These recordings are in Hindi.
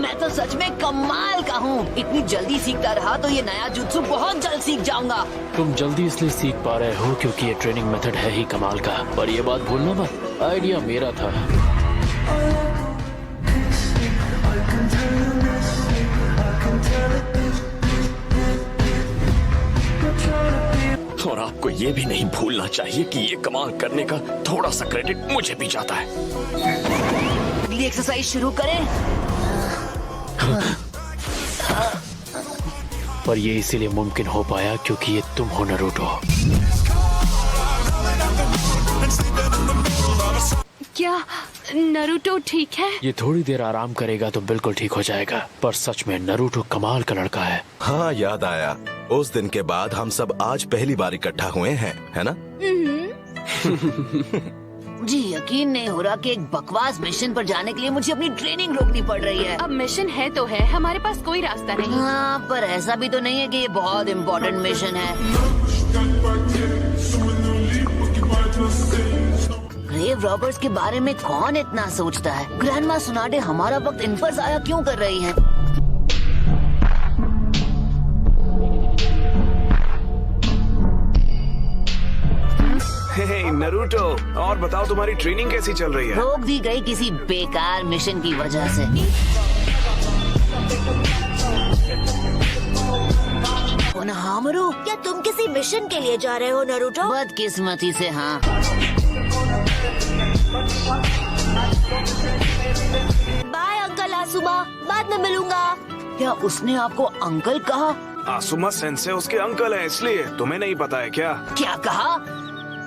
मैं तो सच में कमाल का हूँ। इतनी जल्दी सीखता रहा तो ये नया जुत्सु बहुत जल्द सीख जाऊंगा। तुम जल्दी इसलिए सीख पा रहे हो क्योंकि ये ट्रेनिंग मेथड है ही कमाल का। पर ये बात भूलना मत, आइडिया मेरा था। और आपको ये भी नहीं भूलना चाहिए कि ये कमाल करने का थोड़ा सा क्रेडिट मुझे भी जाता है। अगली एक्सरसाइज शुरू करें। पर ये इसीलिए मुमकिन हो पाया क्योंकि ये तुम हो नरूटो। क्या नरूटो ठीक है? ये थोड़ी देर आराम करेगा तो बिल्कुल ठीक हो जाएगा। पर सच में नरूटो कमाल का लड़का है। हाँ, याद आया, उस दिन के बाद हम सब आज पहली बार इकट्ठा हुए हैं, है ना? मुझे यकीन नहीं हो रहा कि एक बकवास मिशन पर जाने के लिए मुझे अपनी ट्रेनिंग रोकनी पड़ रही है। अब मिशन है तो है, हमारे पास कोई रास्ता नहीं। हाँ, पर ऐसा भी तो नहीं है कि ये बहुत इम्पोर्टेंट मिशन है। ग्रेव रॉबर्स के बारे में कौन इतना सोचता है? ग्रैंडमा सुनाडे हमारा वक्त इन पर जाया क्यों कर रही है? हे नरूटो, और बताओ तुम्हारी ट्रेनिंग कैसी चल रही है? रोक दी गई किसी बेकार मिशन की वजह से। हामरू, क्या तुम किसी मिशन के लिए जा रहे हो नरूटो? बदकिस्मती से हाँ। बाय अंकल आसुमा, बाद में मिलूंगा। क्या उसने आपको अंकल कहा? आसुमा सेंसे उसके अंकल हैं, इसलिए तुम्हें नहीं पता है क्या? क्या कहा?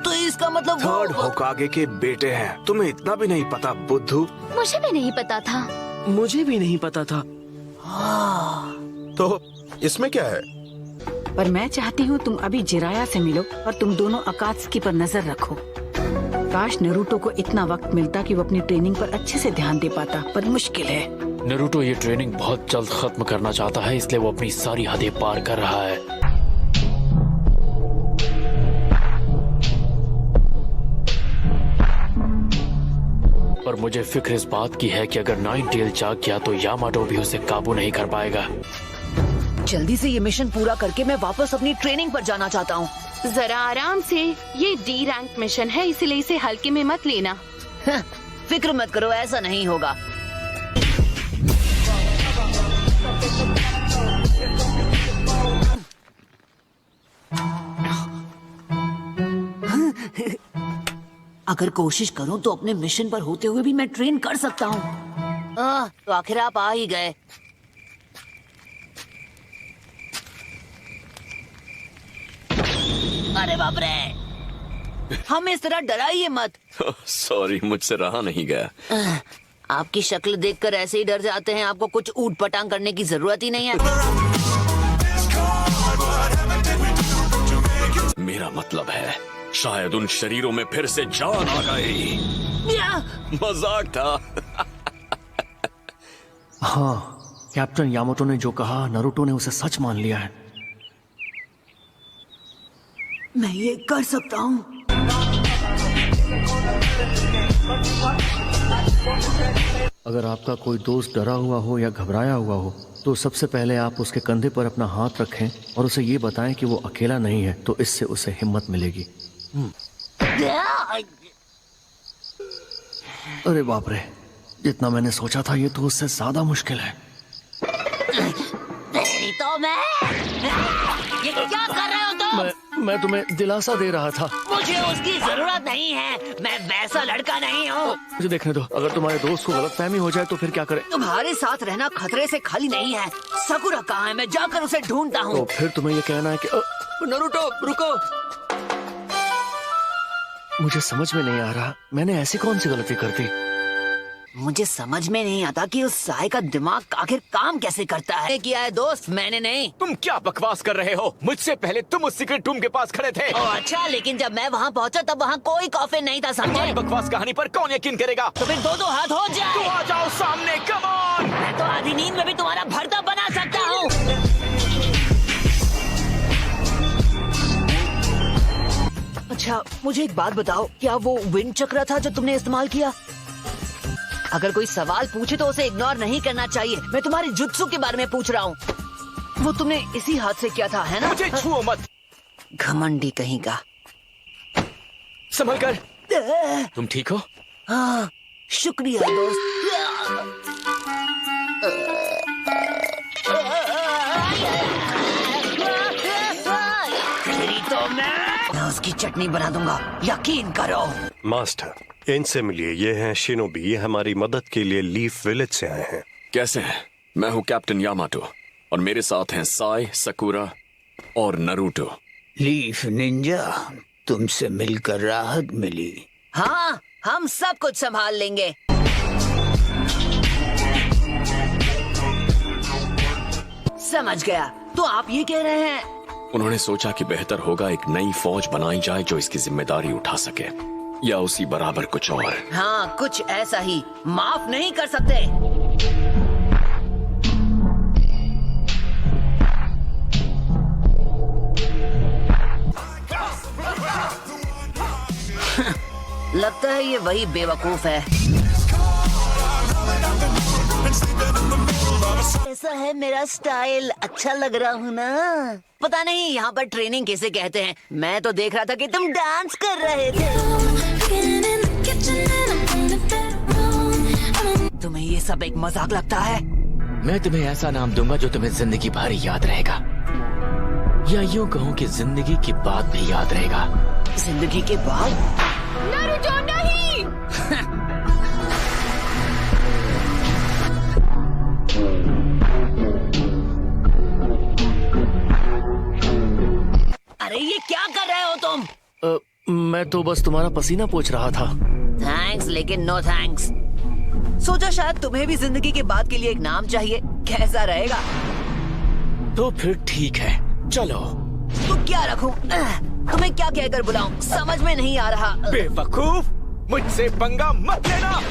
तो इसका मतलब थर्ड होकागे के बेटे हैं। तुम्हें इतना भी नहीं पता बुद्धू? मुझे भी नहीं पता था। मुझे भी नहीं पता था। तो इसमें क्या है? पर मैं चाहती हूँ तुम अभी जिराया से मिलो और तुम दोनों अकात्सुकी पर नजर रखो। काश नरूटो को इतना वक्त मिलता कि वो अपनी ट्रेनिंग पर अच्छे से ध्यान दे पाता, पर मुश्किल है। नरूटो ये ट्रेनिंग बहुत जल्द खत्म करना चाहता है, इसलिए वो अपनी सारी हदें पार कर रहा है। पर मुझे फिक्र इस बात की है कि अगर नाइन टेल जाग गया तो यामाटो भी उसे काबू नहीं कर पाएगा। जल्दी से ये मिशन पूरा करके मैं वापस अपनी ट्रेनिंग पर जाना चाहता हूँ। जरा आराम से, ये डी रैंक मिशन है, इसलिए इसे हल्के में मत लेना। फिक्र मत करो, ऐसा नहीं होगा। अगर कोशिश करूं तो अपने मिशन पर होते हुए भी मैं ट्रेन कर सकता हूँ। तो आखिर आप आ ही गए। अरे बाप रे, हम इस तरह डराइए मत। सॉरी, मुझसे रहा नहीं गया। आपकी शक्ल देखकर ऐसे ही डर जाते हैं। आपको कुछ ऊट पटांग करने की जरूरत ही नहीं है। मेरा मतलब है शायद उन शरीरों में फिर से जान आ गई। मजाक था। हाँ, कैप्टन यामाटो ने जो कहा नरूटो ने उसे सच मान लिया है। मैं ये कर सकता हूँ। अगर आपका कोई दोस्त डरा हुआ हो या घबराया हुआ हो तो सबसे पहले आप उसके कंधे पर अपना हाथ रखें और उसे ये बताएं कि वो अकेला नहीं है, तो इससे उसे हिम्मत मिलेगी। अरे बाप रे, जितना मैंने सोचा था ये तो उससे ज्यादा मुश्किल है। तेरी तो मैं ये क्या कर रहे हो तुम? मैं तुम्हें दिलासा दे रहा था। मुझे उसकी जरूरत नहीं है, मैं वैसा लड़का नहीं हूँ। मुझे देखने दो, अगर तुम्हारे दोस्त को गलतफहमी हो जाए तो फिर क्या करें? तुम्हारे साथ रहना खतरे से खाली नहीं है। सकुरा कहाँ है? मैं जाकर उसे ढूंढता हूँ। तो फिर तुम्हें ये कहना है कि नरूटो रुको। मुझे समझ में नहीं आ रहा मैंने ऐसी कौन सी गलती कर दी। मुझे समझ में नहीं आता कि उस साय का दिमाग आखिर काम कैसे करता है। किया है दोस्त, मैंने नहीं। तुम क्या बकवास कर रहे हो? मुझसे पहले तुम उस सीक्रेट रूम के पास खड़े थे। ओह अच्छा, लेकिन जब मैं वहाँ पहुँचा तब वहाँ कोई कॉफिन नहीं था, समझे? बकवास कहानी पर कौन यकीन करेगा? तो फिर दो हाथ हो जाए। तो आ जाओ सामने, कम ऑन। मैं तो आधी नींद में भी तुम्हारा भरता बना सकता हूँ। अच्छा, मुझे एक बात बताओ, क्या वो विंड चक्र था जो तुमने इस्तेमाल किया? अगर कोई सवाल पूछे तो उसे इग्नोर नहीं करना चाहिए। मैं तुम्हारे जुत्सु के बारे में पूछ रहा हूँ। वो तुमने इसी हाथ से किया था, है ना? मुझे छुओ मत। घमंडी कहीं का। संभल कर। तुम ठीक हो? हाँ, शुक्रिया दोस्त। तेरी तो मैं उसकी चटनी बना दूंगा, यकीन करो। मास्टर, इनसे मिलिए। ये हैं शिनोबी। ये हमारी मदद के लिए लीफ विलेज से आए हैं। कैसे हैं? मैं हूँ कैप्टन यामाटो और मेरे साथ हैं साई, सकुरा और नरूटो। लीफ निंजा, तुमसे मिलकर राहत मिली। हाँ, हम सब कुछ संभाल लेंगे। समझ गया। तो आप ये कह रहे हैं? उन्होंने सोचा कि बेहतर होगा एक नई फौज बनाई जाए जो इसकी जिम्मेदारी उठा सके, या उसी बराबर कुछ और। हाँ, कुछ ऐसा ही। माफ नहीं कर सकते। लगता है ये वही बेवकूफ है। ऐसा है मेरा स्टाइल, अच्छा लग रहा हूँ ना? पता नहीं यहाँ पर ट्रेनिंग कैसे कहते हैं। मैं तो देख रहा था कि तुम डांस कर रहे थे। तुम्हें ये सब एक मजाक लगता है? मैं तुम्हें ऐसा नाम दूंगा जो तुम्हें जिंदगी भर याद रहेगा, या यूं कहूँ कि जिंदगी की बात भी याद रहेगा। जिंदगी के बाद? नारुतो नहीं। अरे ये क्या कर रहे हो तुम? मैं तो बस तुम्हारा पसीना पोंछ रहा था। थैंक्स, लेकिन नो थैंक्स। सोचा शायद तुम्हें भी जिंदगी के बाद के लिए एक नाम चाहिए। कैसा रहेगा? तो फिर ठीक है, चलो। तो क्या रखूं? तुम्हें क्या कहकर बुलाऊं? समझ में नहीं आ रहा। बेवकूफ, मुझसे पंगा मत लेना।